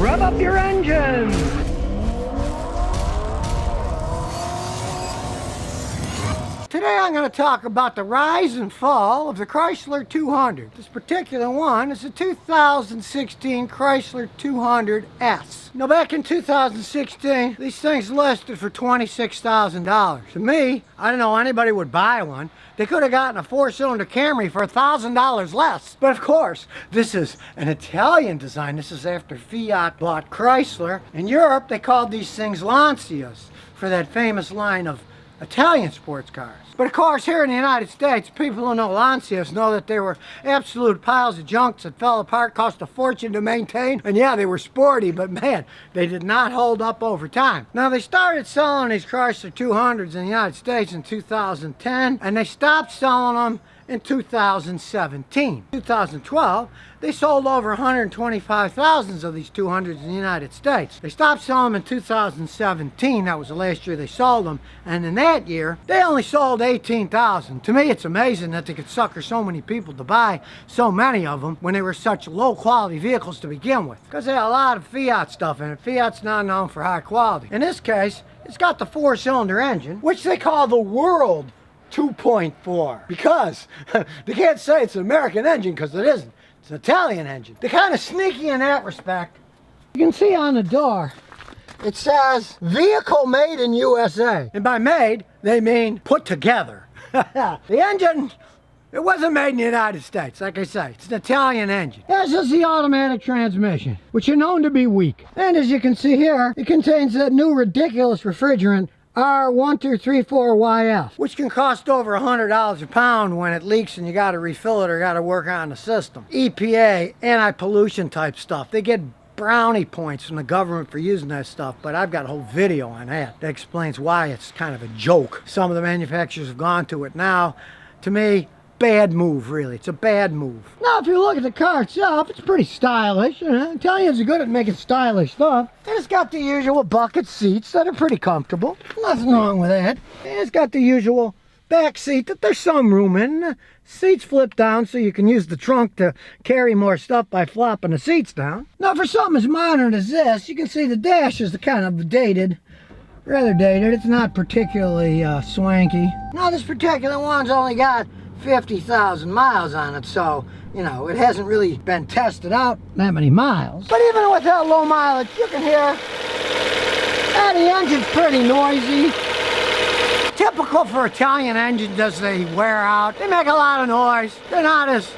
Rev up your engines! Today I'm going to talk about the rise and fall of the Chrysler 200. This particular one is a 2016 Chrysler 200S. Now back in 2016, these things listed for $26,000. To me, I don't know anybody would buy one. They could have gotten a 4-cylinder Camry for $1,000 less. But of course, this is an Italian design. This is after Fiat bought Chrysler. In Europe, they called these things Lancias for that famous line of Italian sports cars. But of course, here in the United States, people who know Lancias know that they were absolute piles of junk that fell apart, cost a fortune to maintain, and yeah, they were sporty, but man, they did not hold up over time. Now, they started selling these Chrysler 200s in the United States in 2010, and they stopped selling them in 2017. 2012, they sold over 125,000 of these 200s in the United States. They stopped selling them in 2017. That was the last year they sold them. And in that year, they only sold 18,000. To me, it's amazing that they could sucker so many people to buy so many of them when they were such low quality vehicles to begin with. Because they had a lot of Fiat stuff in it. Fiat's not known for high quality. In this case, it's got the 4-cylinder engine, which they call the World 2.4, because they can't say it's an American engine because it isn't. It's an Italian engine. They're kind of sneaky in that respect. You can see on the door, it says vehicle made in USA. And by made, they mean put together. The engine, it wasn't made in the United States. Like I say, it's an Italian engine. This is the automatic transmission, which are known to be weak. And as you can see here, it contains that new ridiculous refrigerant R1234YF, which can cost over $100 a pound when it leaks and you got to refill it or got to work on the system. EPA, anti-pollution type stuff. They get brownie points from the government for using that stuff, but I've got a whole video on that that explains why it's kind of a joke. Some of the manufacturers have gone to it now. To me, bad move, really. It's a bad move. Now, if you look at the car itself, it's pretty stylish. You know, Italians are good at making stylish stuff. And it's got the usual bucket seats that are pretty comfortable. Nothing wrong with that. And it's got the usual back seat that there's some room in. Seats flip down so you can use the trunk to carry more stuff by flopping the seats down. Now, for something as modern as this, you can see the dash is kind of dated. Rather dated. It's not particularly swanky. Now, this particular one's only got 50,000 miles on it, so you know it hasn't really been tested out that many miles. But even with that low mileage, you can hear the engine's pretty noisy. Typical for Italian engines as they wear out. They make a lot of noise. They're not as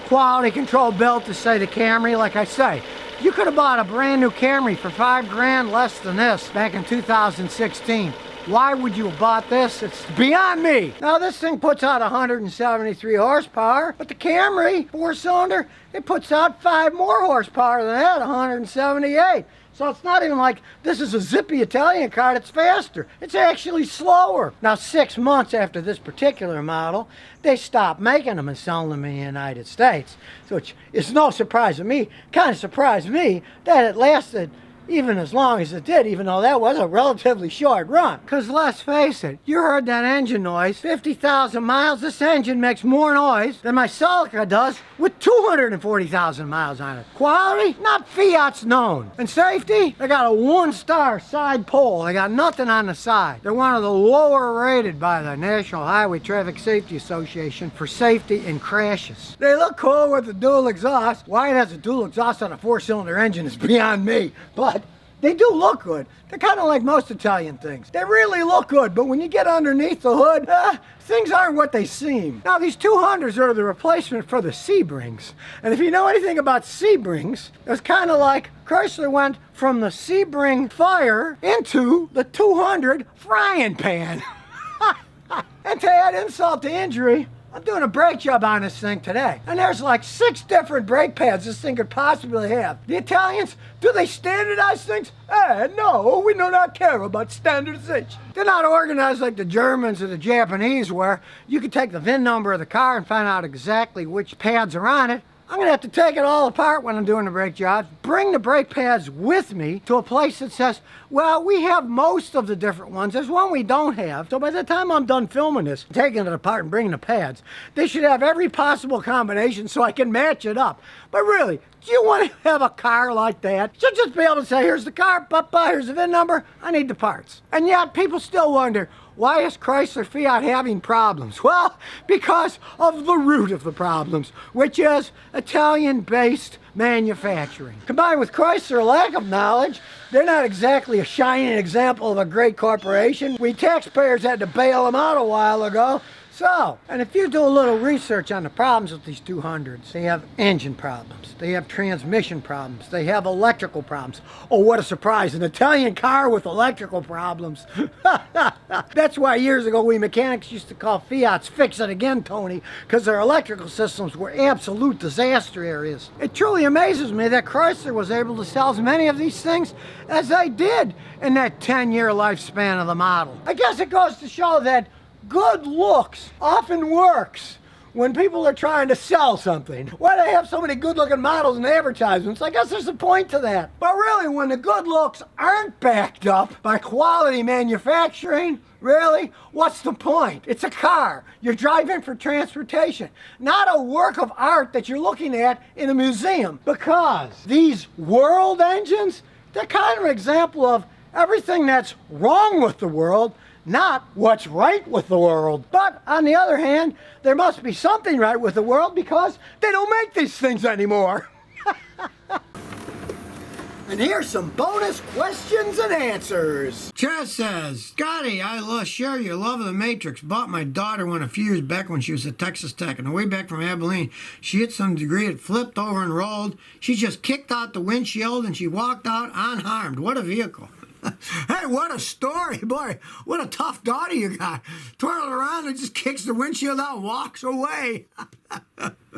quality control built as say the Camry. Like I say, you could have bought a brand new Camry for $5 grand less than this back in 2016. Why would you have bought this? It's beyond me. Now, this thing puts out 173 horsepower, but the Camry 4-cylinder, it puts out 5 more horsepower than that, 178. So it's not even like this is a zippy Italian car that's faster. It's actually slower. Now, 6 months after this particular model, they stopped making them and selling them in the United States. So it's no surprise to me, kind of surprised me that it lasted even as long as it did, even though that was a relatively short run. Because let's face it, you heard that engine noise, 50,000 miles, this engine makes more noise than my Celica does with 240,000 miles on it. Quality? Not Fiat's known. And safety? They got a 1-star side pole. They got nothing on the side. They're one of the lower rated by the National Highway Traffic Safety Association for safety in crashes. They look cool with the dual exhaust. Why it has a dual exhaust on a 4-cylinder engine is beyond me, but they do look good. They're kind of like most Italian things. They really look good, but when you get underneath the hood, things aren't what they seem. Now, these 200s are the replacement for the Sebrings. And if you know anything about Sebrings, it's kind of like Chrysler went from the Sebring fire into the 200 frying pan. And to add insult to injury, I'm doing a brake job on this thing today, and there's like 6 different brake pads this thing could possibly have. The Italians, do they standardize things? No, we do not care about standardization. They're not organized like the Germans or the Japanese, where you can take the VIN number of the car and find out exactly which pads are on it. I'm going to have to take it all apart when I'm doing the brake jobs, bring the brake pads with me to a place that says, well, we have most of the different ones. There's one we don't have. So by the time I'm done filming this, taking it apart and bringing the pads, they should have every possible combination so I can match it up. But really, do you want to have a car like that? You should just be able to say, here's the car, here's the VIN number, I need the parts. And yet people still wonder, why is Chrysler Fiat having problems? Well, because of the root of the problems, which is Italian-based manufacturing. Combined with Chrysler's lack of knowledge, they're not exactly a shining example of a great corporation. We taxpayers had to bail them out a while ago. So, and if you do a little research on the problems with these 200s, they have engine problems, they have transmission problems, they have electrical problems. Oh, what a surprise, an Italian car with electrical problems. That's why years ago we mechanics used to call Fiats Fix It Again, Tony, because their electrical systems were absolute disaster areas. It truly amazes me that Chrysler was able to sell as many of these things as they did in that 10-year lifespan of the model. I guess it goes to show that good looks often works when people are trying to sell something. Why do they have so many good-looking models in advertisements? I guess there's a point to that. But really, when the good looks aren't backed up by quality manufacturing, really, what's the point? It's a car. You're driving for transportation, not a work of art that you're looking at in a museum. Because these world engines, they're kind of an example of everything that's wrong with the world, not what's right with the world. But on the other hand, there must be something right with the world because they don't make these things anymore. And here's some bonus questions and answers. Chaz says, Scotty, I share your love of the Matrix. Bought my daughter one a few years back when she was at Texas Tech. On the way back from Abilene, she hit some degree, it flipped over and rolled. She just kicked out the windshield and she walked out unharmed. What a vehicle. Hey, what a story, boy. What a tough daughter you got. Twirls around and just kicks the windshield out and walks away.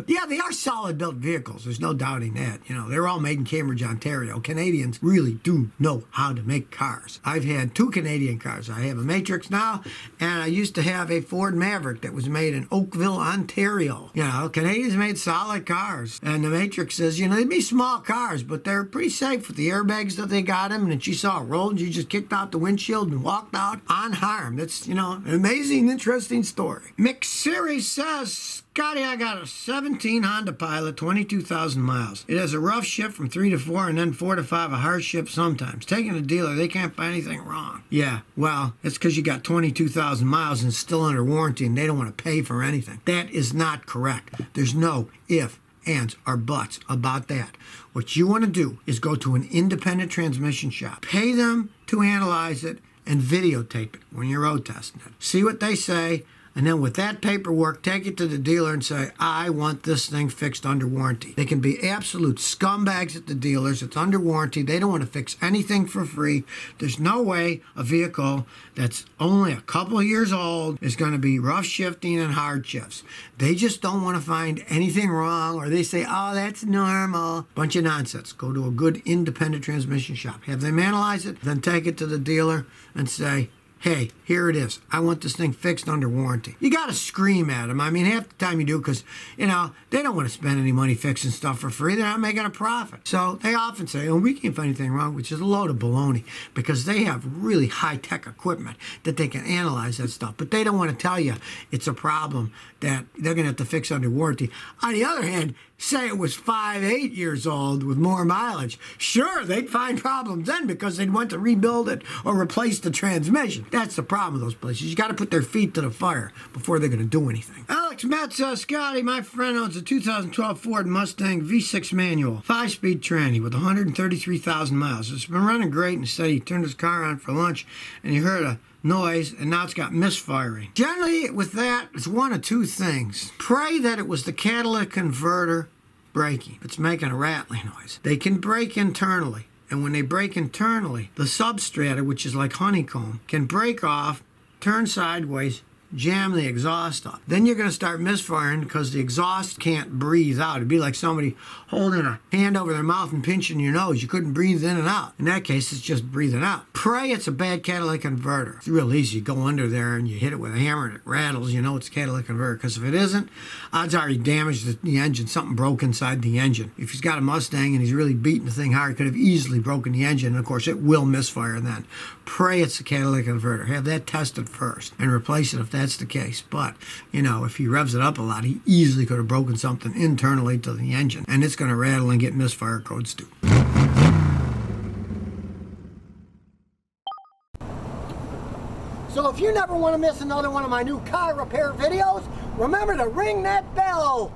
Yeah, they are solid built vehicles. There's no doubting that. You know, they're all made in Cambridge, Ontario. Canadians really do know how to make cars. I've had 2 Canadian cars. I have a Matrix now, and I used to have a Ford Maverick that was made in Oakville, Ontario. You know, Canadians made solid cars. And the Matrix says, you know, they'd be small cars, but they're pretty safe with the airbags that they got them. And she saw it rolled, and she just kicked out the windshield and walked out unharmed. That's, you know, an amazing, interesting story. McSiri says, Scotty, I got a 17 Honda Pilot, 22,000 miles. It has a rough shift from 3 to 4 and then 4 to 5, a hard shift sometimes. Taking a dealer, they can't find anything wrong. Yeah, well, it's because you got 22,000 miles and still under warranty and they don't want to pay for anything. That is not correct. There's no if, ands, or buts about that. What you want to do is go to an independent transmission shop. Pay them to analyze it and videotape it when you're road testing it. See what they say. And then with that paperwork, take it to the dealer and say, I want this thing fixed under warranty. They can be absolute scumbags at the dealers. It's under warranty. They don't want to fix anything for free. There's no way a vehicle that's only a couple of years old is going to be rough shifting and hard shifts. They just don't want to find anything wrong, or they say, oh, that's normal. Bunch of nonsense. Go to a good independent transmission shop. Have them analyze it, then take it to the dealer and say, hey, here it is. I want this thing fixed under warranty. You got to scream at them. I mean, half the time you do because, you know, they don't want to spend any money fixing stuff for free. They're not making a profit. So they often say, oh, we can't find anything wrong, which is a load of baloney because they have really high-tech equipment that they can analyze that stuff. But they don't want to tell you it's a problem that they're going to have to fix under warranty. On the other hand, say it was 5, 8 years old with more mileage. Sure, they'd find problems then because they'd want to rebuild it or replace the transmission. That's the problem with those places. You got to put their feet to the fire before they're going to do anything. Alex Matt says, Scotty, my friend owns a 2012 Ford Mustang V6 manual, 5-speed tranny with 133,000 miles. It's been running great and said he turned his car on for lunch and he heard a noise, and now it's got misfiring. Generally, with that, it's one of 2 things. Pray that it was the catalytic converter braking. It's making a rattling noise. They can brake internally, and when they brake internally, the substrata, which is like honeycomb, can break off, turn sideways, jam the exhaust up. Then you're going to start misfiring because the exhaust can't breathe out. It'd be like somebody holding a hand over their mouth and pinching your nose. You couldn't breathe in and out. In that case, it's just breathing out. Pray it's a bad catalytic converter. It's real easy. You go under there and you hit it with a hammer and it rattles. You know it's a catalytic converter, because if it isn't, odds are he damaged the engine. Something broke inside the engine. If he's got a Mustang and he's really beating the thing hard, he could have easily broken the engine. And of course, it will misfire then. Pray it's a catalytic converter. Have that tested first and replace it if that's the case. But, you know, if he revs it up a lot, he easily could have broken something internally to the engine, and it's going to rattle and get misfire codes too. So if you never want to miss another one of my new car repair videos, remember to ring that bell.